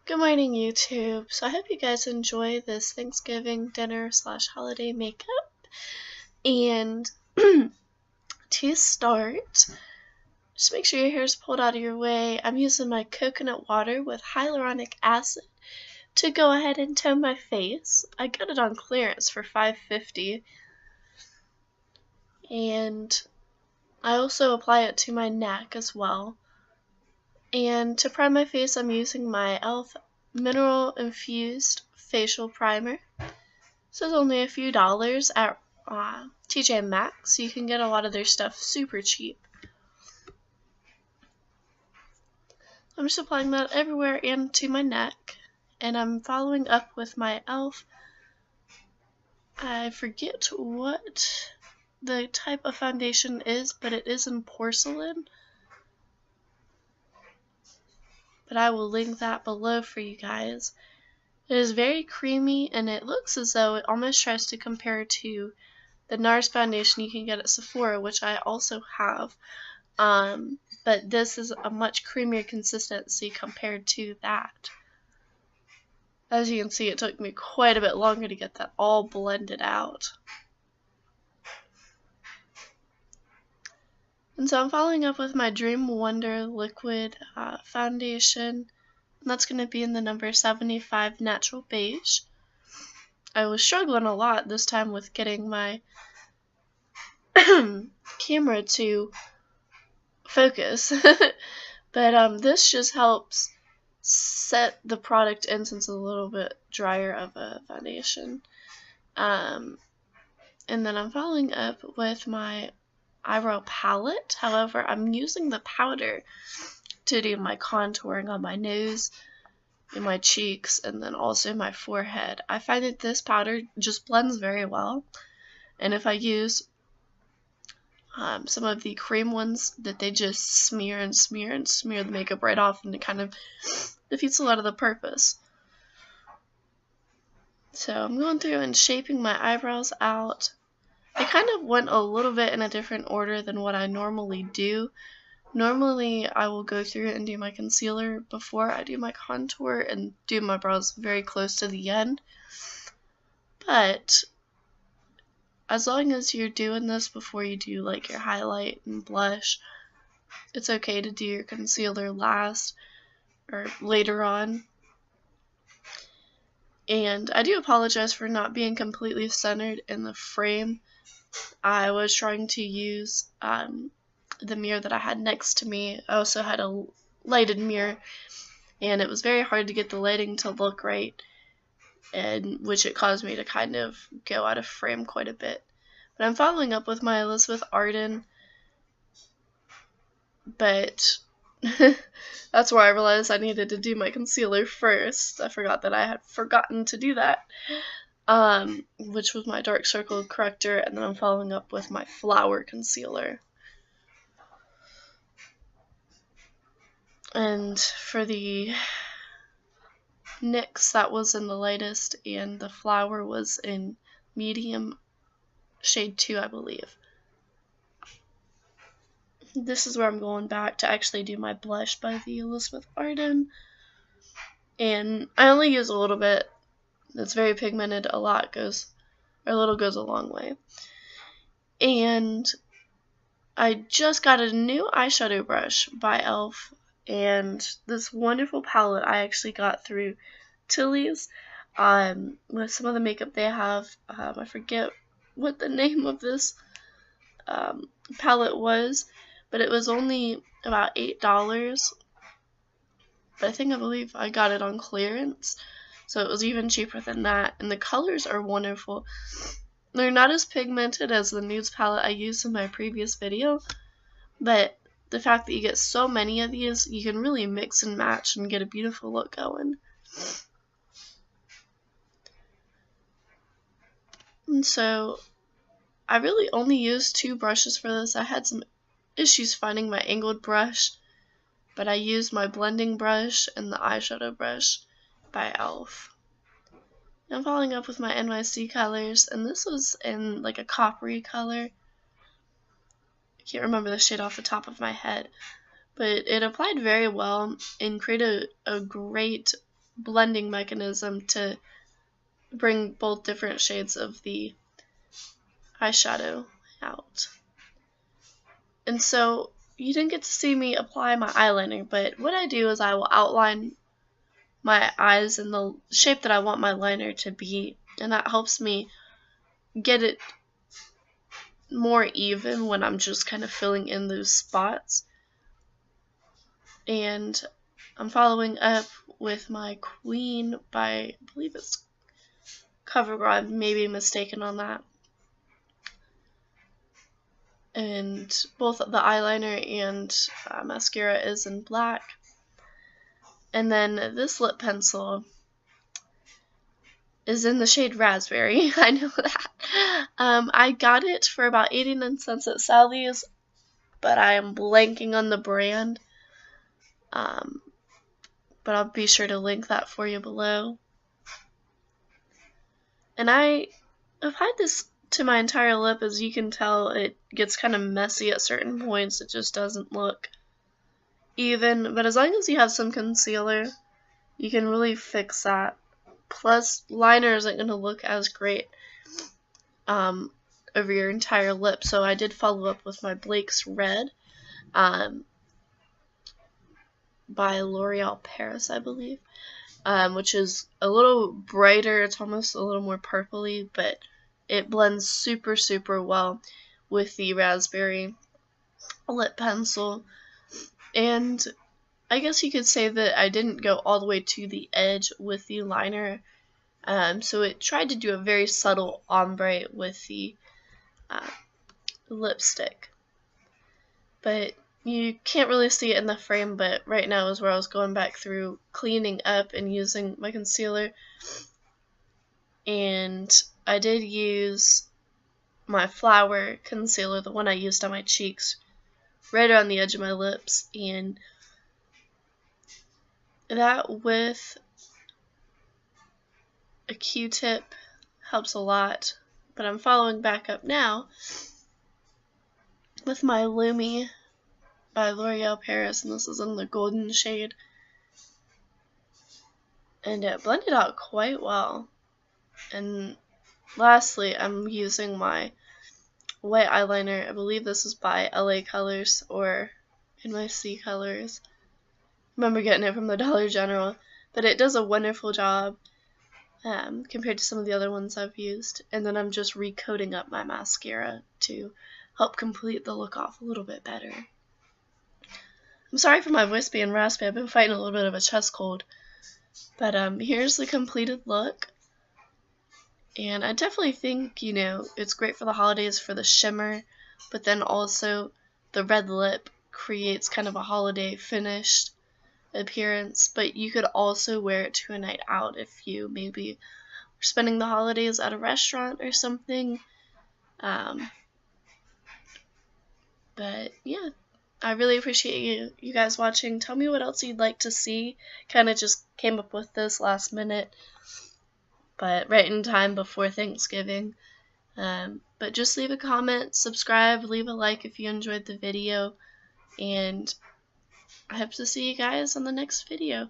Good morning, YouTube. So I hope you guys enjoy this Thanksgiving dinner / holiday makeup. And to start, just make sure your hair is pulled out of your way. I'm using my coconut water with hyaluronic acid to go ahead and tone my face. I got it on clearance for $5.50. And I also apply it to my neck as well. And to prime my face, I'm using my e.l.f. Mineral Infused Facial Primer. This is only a few dollars at TJ Maxx, so you can get a lot of their stuff super cheap. I'm just applying that everywhere and to my neck, and I'm following up with my e.l.f. I forget what the type of foundation is, but it is in Porcelain. But I will link that below for you guys. It is very creamy, and it looks as though it almost tries to compare to the NARS foundation you can get at Sephora, which I also have. But this is a much creamier consistency compared to that. As you can see, it took me quite a bit longer to get that all blended out. And so I'm following up with my Dream Wonder Liquid Foundation. And that's going to be in the number 75 Natural Beige. I was struggling a lot this time with getting my camera to focus. But this just helps set the product in since it's a little bit drier of a foundation. And then I'm following up with my Eyebrow Palette. However, I'm using the powder to do my contouring on my nose, in my cheeks, and then also my forehead. I find that this powder just blends very well, and if I use some of the cream ones, that they just smear and smear and smear the makeup right off, and it kind of defeats a lot of the purpose. So I'm going through and shaping my eyebrows out. I kind of went a little bit in a different order than what I normally do. Normally, I will go through and do my concealer before I do my contour and do my brows very close to the end. But as long as you're doing this before you do like your highlight and blush, it's okay to do your concealer last or later on. And I do apologize for not being completely centered in the frame. I was trying to use the mirror that I had next to me. I also had a lighted mirror, and it was very hard to get the lighting to look right, and which it caused me to kind of go out of frame quite a bit. But I'm following up with my Elizabeth Arden, but that's where I realized I needed to do my concealer first. I forgot that I had forgotten to do that. Which was my Dark Circle Corrector, and then I'm following up with my Flower Concealer. And for the NYX, that was in the lightest, and the Flower was in medium shade 2, I believe. This is where I'm going back to actually do my blush by the Elizabeth Arden. And I only use a little bit. It's very pigmented. A little goes a long way. And I just got a new eyeshadow brush by e.l.f. and this wonderful palette I actually got through Tilly's with some of the makeup they have. I forget what the name of this palette was, but it was only about $8. But I believe I got it on clearance. So it was even cheaper than that, and the colors are wonderful. They're not as pigmented as the nudes palette I used in my previous video, but the fact that you get so many of these, you can really mix and match and get a beautiful look going. And so I really only used 2 brushes for this. I had some issues finding my angled brush, but I used my blending brush and the eyeshadow brush by e.l.f. I'm following up with my NYC colors, and this was in like a coppery color. I can't remember the shade off the top of my head, but it applied very well and created a great blending mechanism to bring both different shades of the eyeshadow out. And so you didn't get to see me apply my eyeliner, but what I do is I will outline my eyes in the shape that I want my liner to be, and that helps me get it more even when I'm just kind of filling in those spots. And I'm following up with my Queen by, I believe it's Covergirl, I may be mistaken on that. And both the eyeliner and mascara is in black. And then this lip pencil is in the shade Raspberry. I know that. I got it for about 89 cents at Sally's, but I am blanking on the brand. But I'll be sure to link that for you below. And I applied this to my entire lip. As you can tell, it gets kind of messy at certain points. It just doesn't look even. But as long as you have some concealer, you can really fix that. Plus, liner isn't going to look as great over your entire lip. So I did follow up with my Blake's Red by L'Oreal Paris, I believe, which is a little brighter. It's almost a little more purpley, but it blends super, super well with the Raspberry lip pencil. And I guess you could say that I didn't go all the way to the edge with the liner, so it tried to do a very subtle ombre with the lipstick. But you can't really see it in the frame, but right now is where I was going back through, cleaning up and using my concealer. And I did use my Flower concealer, the one I used on my cheeks, right around the edge of my lips, and that with a Q-tip helps a lot. But I'm following back up now with my Lumi by L'Oreal Paris, and this is in the golden shade, and it blended out quite well. And lastly, I'm using my white eyeliner. I believe this is by LA Colors or NYC Colors. I remember getting it from the Dollar General, but it does a wonderful job compared to some of the other ones I've used. And then I'm just recoating up my mascara to help complete the look off a little bit better. I'm sorry for my voice being raspy. I've been fighting a little bit of a chest cold. But here's the completed look. And I definitely think, you know, it's great for the holidays for the shimmer, but then also the red lip creates kind of a holiday finished appearance. But you could also wear it to a night out if you maybe are spending the holidays at a restaurant or something. But yeah, I really appreciate you guys watching. Tell me what else you'd like to see. Kind of just came up with this last minute, but right in time before Thanksgiving. But just leave a comment, subscribe, leave a like if you enjoyed the video, and I hope to see you guys on the next video.